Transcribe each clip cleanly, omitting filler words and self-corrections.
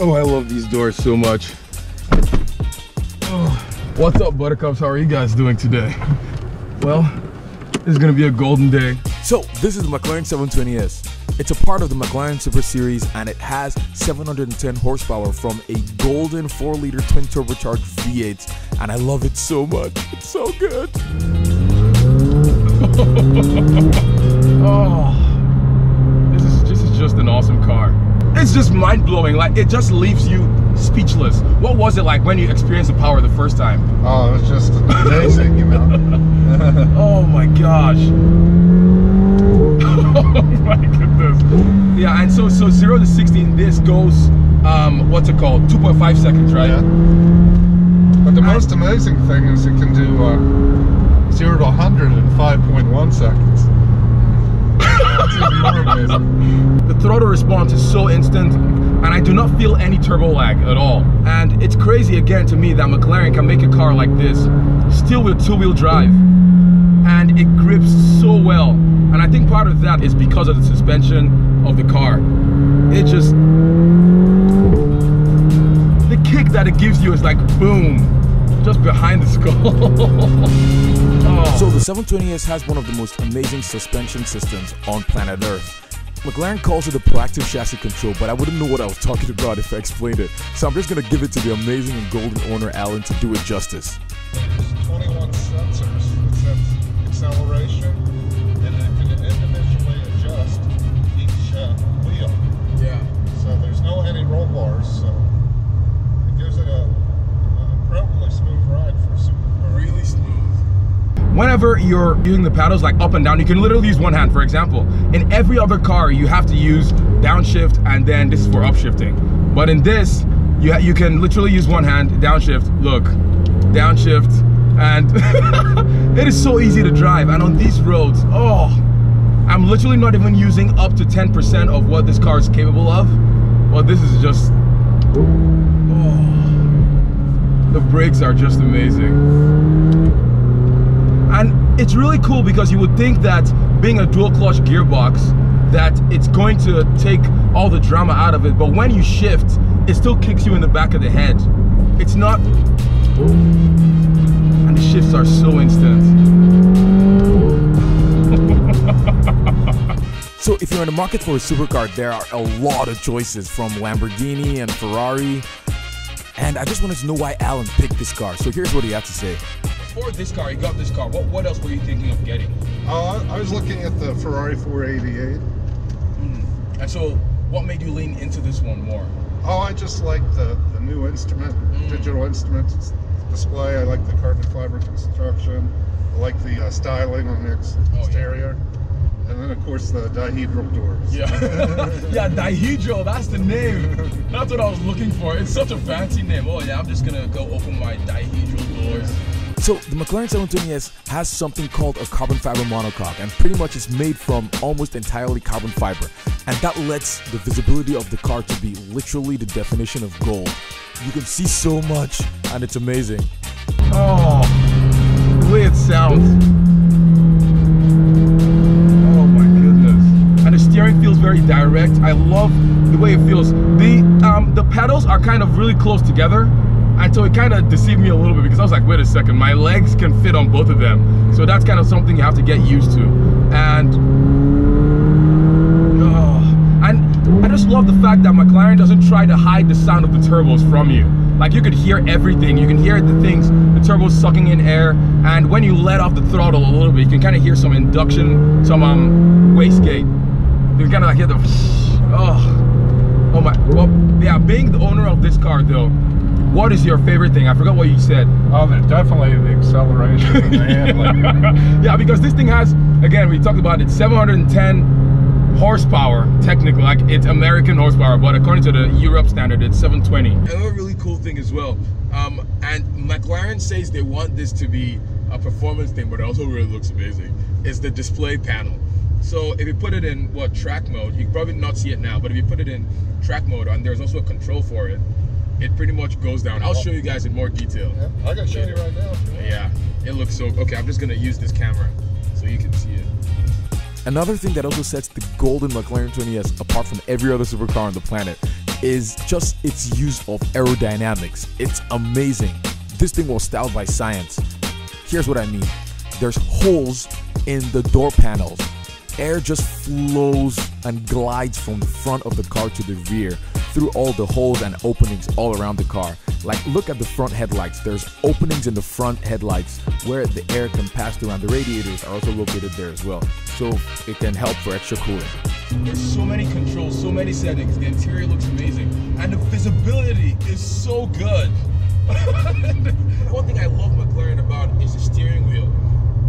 Oh, I love these doors so much. Oh. What's up, Buttercups? How are you guys doing today? Well, this is gonna be a golden day. So, this is the McLaren 720S. It's a part of the McLaren Super Series and it has 710 horsepower from a golden 4-liter twin turbocharged V8, and I love it so much. It's so good. Oh, this is just an awesome car. It's just mind-blowing. Like, it just leaves you speechless. What was it like when you experienced the power the first time? Oh, it was just amazing, you know. Oh my gosh. Oh my goodness. Yeah, and so 0 to 60 in this goes, what's it called? 2.5 seconds, right? Yeah. But the most amazing thing is it can do 0 to 100 in 5.1 seconds. That's even more amazing. The throttle response is so instant, and I do not feel any turbo lag at all. And it's crazy again to me that McLaren can make a car like this still with 2-wheel drive, and it grips so well. And I think part of that is because of the suspension of the car. It just, the kick that it gives you is like boom, just behind the skull. Oh. So the 720S has one of the most amazing suspension systems on planet Earth. McLaren calls it a proactive chassis control, but I wouldn't know what I was talking about if I explained it. So I'm just going to give it to the amazing and golden owner Alan to do it justice. There's 21 sensors. It sets acceleration, and it can individually adjust each wheel. Yeah. So there's no any roll bars, so it gives it an incredibly smooth ride for a supercar. Really smooth. Whenever you're using the paddles like up and down, you can literally use one hand. For example, in every other car you have to use downshift, and then this is for upshifting. But in this, you can literally use one hand, downshift, look, downshift, and it is so easy to drive. And on these roads, oh, I'm literally not even using up to 10% of what this car is capable of. Well, this is just, oh, the brakes are just amazing. And it's really cool because you would think that being a dual clutch gearbox, that it's going to take all the drama out of it, but when you shift, it still kicks you in the back of the head. It's not, and the shifts are so instant. So if you're in the market for a supercar, there are a lot of choices from Lamborghini and Ferrari, and I just wanted to know why Alan picked this car. So here's what he had to say. Before this car, you got this car, what else were you thinking of getting? I was looking at the Ferrari 488. And so, what made you lean into this one more? Oh, I just like the new instrument, digital instrument display. I like the carbon fiber construction. I like the styling on the exterior. Yeah. And then, of course, the dihedral doors. Yeah, yeah, dihedral, that's the name. That's what I was looking for. It's such a fancy name. Oh yeah, I'm just gonna go open my dihedral doors. So the McLaren 720S has something called a carbon fiber monocoque, and pretty much it's made from almost entirely carbon fiber, and that lets the visibility of the car to be literally the definition of gold. You can see so much, and it's amazing. Oh, the way it sounds. Oh my goodness. And the steering feels very direct. I love the way it feels. The pedals are kind of really close together. And so it kind of deceived me a little bit because I was like, wait a second, my legs can fit on both of them. So that's kind of something you have to get used to. And I just love the fact that McLaren doesn't try to hide the sound of the turbos from you. Like, you could hear everything. You can hear the things, the turbos sucking in air. And when you let off the throttle a little bit, you can kind of hear some induction, some wastegate. You can kind of like hear the, oh my, well, yeah, being the owner of this car though, what is your favorite thing? I forgot what you said. Oh, there's definitely the acceleration and the handling. Yeah, because this thing has, again, we talked about it, 710 horsepower, technically, like it's American horsepower, but according to the Europe standard, it's 720. Another really cool thing as well, and McLaren says they want this to be a performance thing, but it also really looks amazing, is the display panel. So if you put it in, track mode, you can probably not see it now, but if you put it in track mode, and there's also a control for it, it pretty much goes down. I'll show you guys in more detail. Yeah, I can show you right now. Yeah, it looks so, okay, I'm just gonna use this camera so you can see it. Another thing that also sets the golden McLaren 20S apart from every other supercar on the planet is just its use of aerodynamics. It's amazing. This thing was styled by science. Here's what I mean. There's holes in the door panels. Air just flows and glides from the front of the car to the rear through all the holes and openings all around the car. Like, look at the front headlights. There's openings in the front headlights where the air can pass through, and the radiators are also located there as well, so it can help for extra cooling. There's so many controls, so many settings. The interior looks amazing, and the visibility is so good. One thing I love McLaren about is the steering wheel.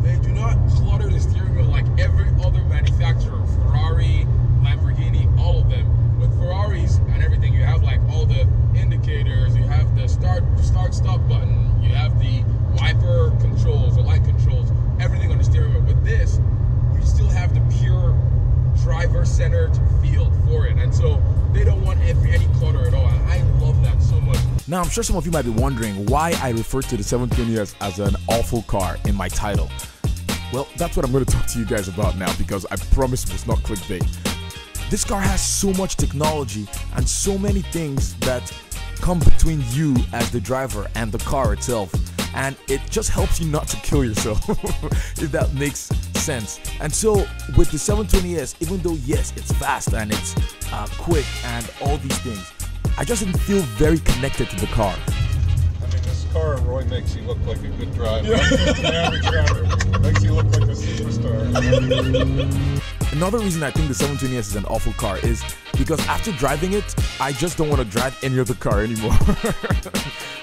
They do not clutter the steering wheel like every other manufacturer, Ferrari, Lamborghini, all of them. With Ferraris and everything, you have like all the indicators, you have the start stop button, you have the wiper controls, the light controls, everything on the steering wheel. With this, you still have the pure driver-centered feel for it, and so they don't want any clutter at all. And I love that so much. Now, I'm sure some of you might be wondering why I refer to the 720S as an awful car in my title. Well, that's what I'm going to talk to you guys about now, because I promise it was not clickbait. This car has so much technology and so many things that come between you as the driver and the car itself, and it just helps you not to kill yourself, if that makes sense. And so with the 720S, even though yes, it's fast and it's quick and all these things, I just didn't feel very connected to the car. I mean, this car really makes you look like a good driver. The average driver makes you look like a superstar. Another reason I think the 720S is an awful car is because after driving it, I just don't want to drive any other car anymore.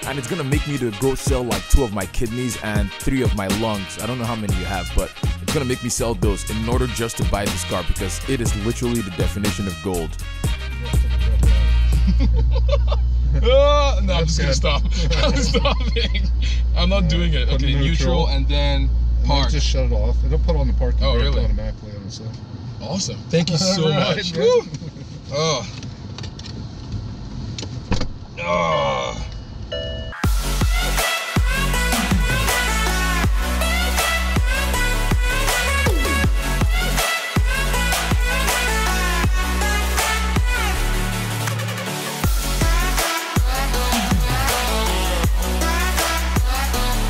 And it's going to make me to go sell like 2 of my kidneys and 3 of my lungs. I don't know how many you have, but it's going to make me sell those in order just to buy this car, because it is literally the definition of gold. No, I'm just going to stop. I'm stopping. I'm not doing it. Okay, neutral and then park. Just shut it off. It'll put on the parking brake really? automatically on itself. Awesome. Thank you so much. Right, Oh.